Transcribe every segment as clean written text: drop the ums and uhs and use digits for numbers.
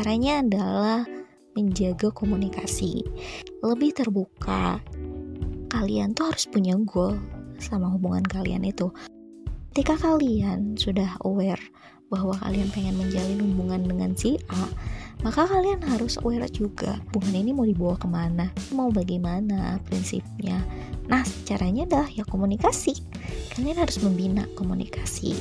Caranya adalah menjaga komunikasi, lebih terbuka. Kalian tuh harus punya goal sama hubungan kalian itu. Ketika kalian sudah aware bahwa kalian pengen menjalin hubungan dengan si A, maka kalian harus aware juga hubungan ini mau dibawa kemana, mau bagaimana prinsipnya. Nah, caranya adalah ya komunikasi. Kalian harus membina komunikasi.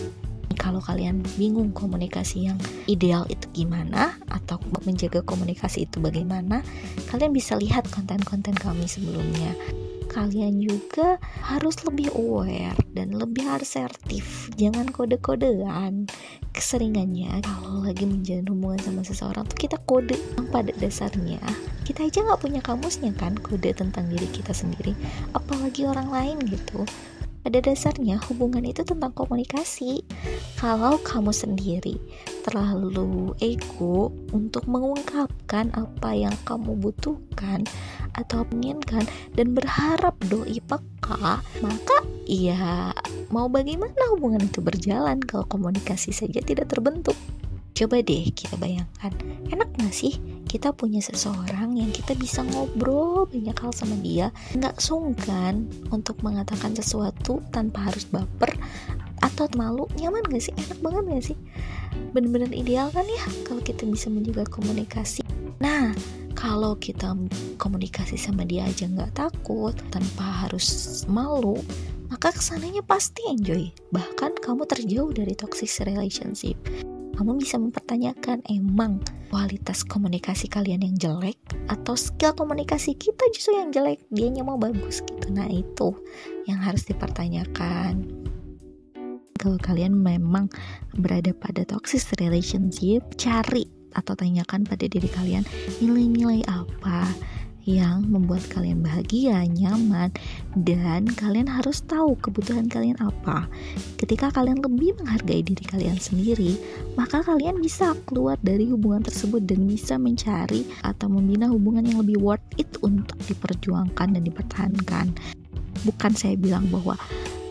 Kalau kalian bingung komunikasi yang ideal itu gimana, atau menjaga komunikasi itu bagaimana, kalian bisa lihat konten-konten kami sebelumnya. Kalian juga harus lebih aware dan lebih asertif, jangan kode-kodean. Keseringannya kalau lagi menjalin hubungan sama seseorang tuh kita kode, yang pada dasarnya kita aja gak punya kamusnya kan kode tentang diri kita sendiri, apalagi orang lain gitu. Pada dasarnya hubungan itu tentang komunikasi. Kalau kamu sendiri terlalu ego untuk mengungkapkan apa yang kamu butuhkan atau inginkan dan berharap doi peka, maka ya mau bagaimana hubungan itu berjalan kalau komunikasi saja tidak terbentuk. Coba deh kita bayangkan, enak gak sih kita punya seseorang yang kita bisa ngobrol banyak hal sama dia, gak sungkan untuk mengatakan sesuatu tanpa harus baper atau malu. Nyaman gak sih? Enak banget gak sih? Bener-bener ideal kan ya kalau kita bisa menjaga komunikasi. Nah, kalau kita komunikasi sama dia aja gak takut, tanpa harus malu, maka kesananya pasti enjoy. Bahkan kamu terjauh dari toxic relationship. Kamu bisa mempertanyakan, emang kualitas komunikasi kalian yang jelek atau skill komunikasi kita justru yang jelek, dianya mau bagus gitu. Nah, itu yang harus dipertanyakan. Kalau kalian memang berada pada toxic relationship, cari atau tanyakan pada diri kalian nilai-nilai apa yang membuat kalian bahagia, nyaman, dan kalian harus tahu kebutuhan kalian apa. Ketika kalian lebih menghargai diri kalian sendiri, maka kalian bisa keluar dari hubungan tersebut dan bisa mencari atau membina hubungan yang lebih worth it untuk diperjuangkan dan dipertahankan. Bukan saya bilang bahwa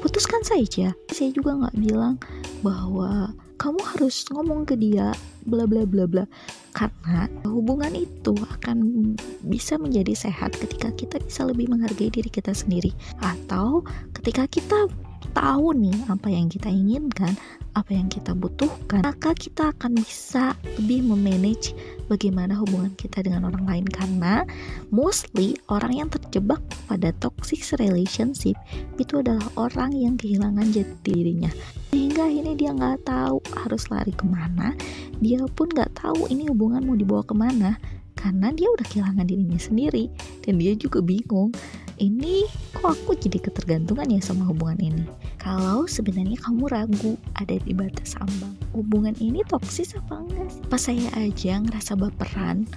putuskan saja, saya juga nggak bilang bahwa kamu harus ngomong ke dia bla bla bla bla, karena hubungan itu akan bisa menjadi sehat ketika kita bisa lebih menghargai diri kita sendiri, atau ketika kita tahu nih apa yang kita inginkan, apa yang kita butuhkan, maka kita akan bisa lebih memanage bagaimana hubungan kita dengan orang lain. Karena mostly orang yang terjebak pada toxic relationship itu adalah orang yang kehilangan jati dirinya, sehingga akhirnya dia nggak tahu harus lari kemana, dia pun nggak tahu ini hubungan mau dibawa kemana, karena dia udah kehilangan dirinya sendiri dan dia juga bingung, ini kok aku jadi ketergantungan ya sama hubungan ini. Kalau sebenarnya kamu ragu ada di batas ambang, hubungan ini toksis apa enggak sih? Pas saya aja ngerasa baperan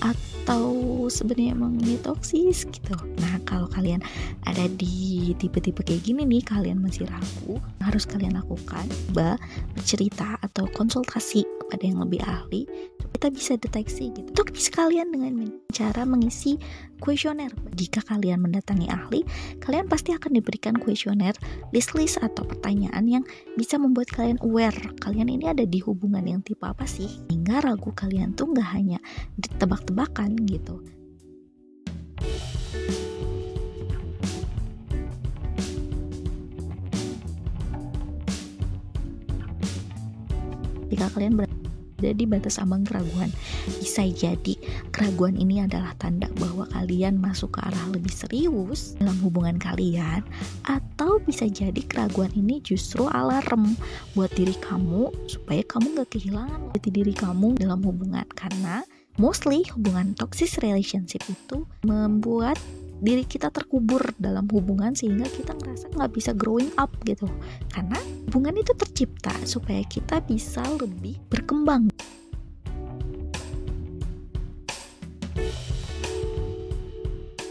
atau sebenarnya emang ini toksis gitu. Nah, kalau kalian ada di tipe-tipe kayak gini nih, kalian masih ragu, harus kalian lakukan bercerita atau konsultasi kepada yang lebih ahli. Kita bisa deteksi gitu. Untuk sekalian dengan cara mengisi kuesioner. Jika kalian mendatangi ahli, kalian pasti akan diberikan kuesioner, list atau pertanyaan yang bisa membuat kalian aware kalian ini ada di hubungan yang tipe apa sih, hingga ragu kalian tuh gak hanya ditebak-tebakan gitu. Jika kalian berada di batas ambang keraguan, bisa jadi keraguan ini adalah tanda bahwa kalian masuk ke arah lebih serius dalam hubungan kalian, atau bisa jadi keraguan ini justru alarm buat diri kamu supaya kamu gak kehilangan jati diri kamu dalam hubungan. Karena mostly hubungan toxic relationship itu membuat diri kita terkubur dalam hubungan sehingga kita ngerasa gak bisa growing up gitu. Karena hubungan itu tercipta supaya kita bisa lebih berkembang.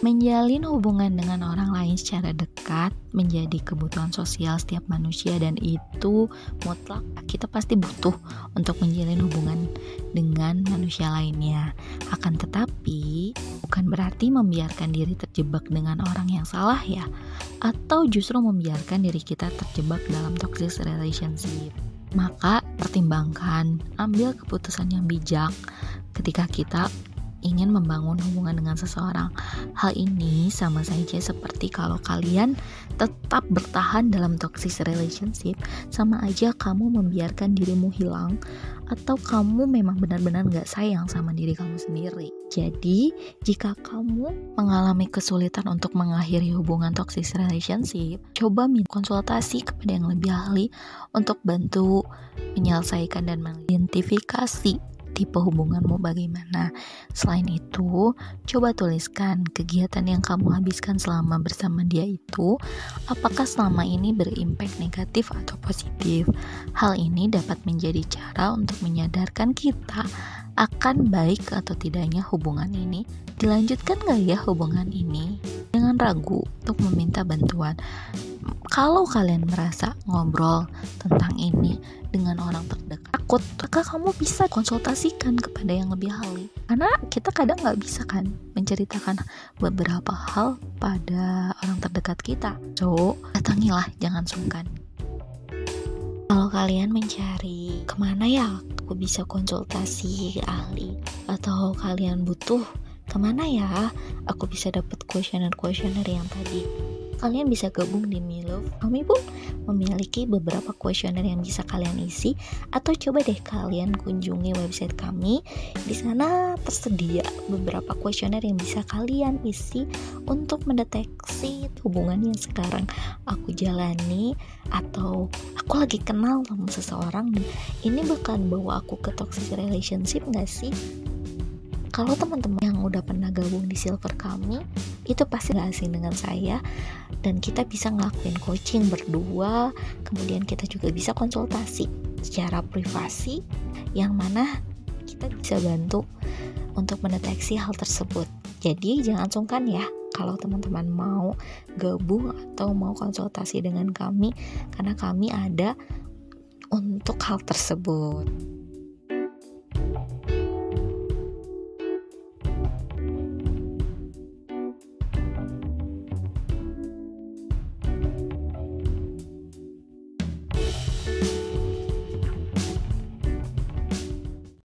Menjalin hubungan dengan orang lain secara dekat menjadi kebutuhan sosial setiap manusia, dan itu mutlak kita pasti butuh untuk menjalin hubungan dengan manusia lainnya. Akan tetapi bukan berarti membiarkan diri terjebak dengan orang yang salah ya, atau justru membiarkan diri kita terjebak dalam toxic relationship. Maka pertimbangkan, ambil keputusan yang bijak ketika kita ingin membangun hubungan dengan seseorang. Hal ini sama saja seperti kalau kalian tetap bertahan dalam toxic relationship, sama aja kamu membiarkan dirimu hilang, atau kamu memang benar-benar gak sayang sama diri kamu sendiri. Jadi, jika kamu mengalami kesulitan untuk mengakhiri hubungan toxic relationship, coba minta konsultasi kepada yang lebih ahli untuk bantu menyelesaikan dan mengidentifikasi tipe hubunganmu bagaimana. Selain itu, coba tuliskan kegiatan yang kamu habiskan selama bersama dia itu, apakah selama ini berimpact negatif atau positif. Hal ini dapat menjadi cara untuk menyadarkan kita akan baik atau tidaknya hubungan ini. Dilanjutkan gak ya hubungan ini? Jangan ragu untuk meminta bantuan. Kalau kalian merasa ngobrol tentang ini dengan orang terdekat takut, maka kamu bisa konsultasikan kepada yang lebih ahli. Karena kita kadang gak bisa kan menceritakan beberapa hal pada orang terdekat kita. So, datangilah, jangan sungkan. Kalau kalian mencari kemana ya aku bisa konsultasi ahli, atau kalian butuh kemana ya aku bisa dapat kuesioner yang tadi, kalian bisa gabung di Milove. Kami pun memiliki beberapa kuesioner yang bisa kalian isi, atau coba deh kalian kunjungi website kami. Di sana tersedia beberapa kuesioner yang bisa kalian isi untuk mendeteksi hubungan yang sekarang aku jalani, atau aku lagi kenal sama seseorang dan ini bakal bawa aku ke toxic relationship gak sih? Kalau teman-teman yang udah pernah gabung di Silver kami, itu pasti gak asing dengan saya, dan kita bisa ngelakuin coaching berdua, kemudian kita juga bisa konsultasi secara privasi, yang mana kita bisa bantu untuk mendeteksi hal tersebut. Jadi jangan sungkan ya kalau teman-teman mau gabung atau mau konsultasi dengan kami, karena kami ada untuk hal tersebut.